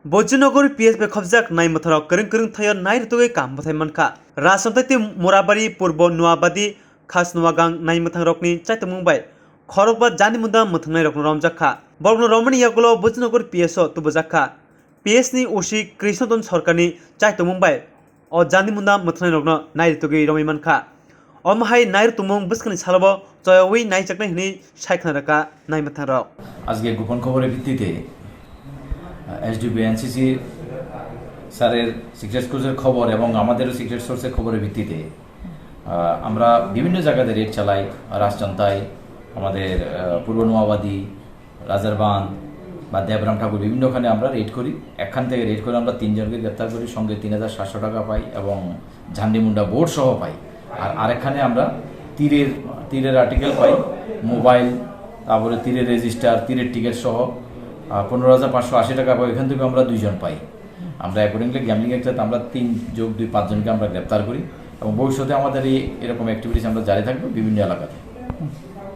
बज्रनगर पिएसबे खबजाक नाय मथाराव करंग करंग थायो नाय रुतुगे काम बथाय मानखा राजसंताति मोराबारि पूर्व नुवाबादि खास नुवागां नाय मथां रकनि चाइतमुंबाय खरकबा जानि मुदा मथांनाय रकनो रमजाखा बरगनो रमणी यागलो बज्रनगर पिएसओ तुबजाखा पिएसनि ओसी कृष्णदन सरकारनि चाइतमुंबाय अ जानि मुदा मथांनाय रकनो नाय रुतुगे रमै मानखा अमहाय नाय रुतुमुं बस्कनि सालबो जयवै नाय चाकनाय हनि सायखना रका नाय मथांराव আজকে গোপন খবরের ভিত্তিতে এসডিপি এনসিসি স্যারের সিক্রেট সোর্সের খবর এবং আমাদেরও সিক্রেট সোর্সের খবরের ভিত্তিতে আমরা বিভিন্ন জায়গাতে রেড চালাই। রাজচন্তায় আমাদের পূর্ব নোয়াবাদী রাজারবান বা দেবরাম ঠাকুর বিভিন্নখানে আমরা রেড করি। একখান থেকে রেড করে আমরা 3 জনকে গ্রেপ্তার করি, সঙ্গে 3700 টাকা পাই এবং ঝান্ডিমুন্ডা বোর্ড সহ পাই। আর আরেকখানে আমরা তীরের আর্টিকেল পাই, মোবাইল, তারপরে তীরের রেজিস্টার, তীরের টিকিট সহ 15,580 টাকা পাই। এখান থেকে আমরা 2 জন পাই। আমরা অ্যাকর্ডিংলি গ্যামলিং অ্যাক্টে আমরা 3 যোগ 2 5 জনকে আমরা গ্রেপ্তার করি এবং ভবিষ্যতে আমাদের এরকম অ্যাক্টিভিটিস আমরা জারি থাকবো বিভিন্ন এলাকাতে।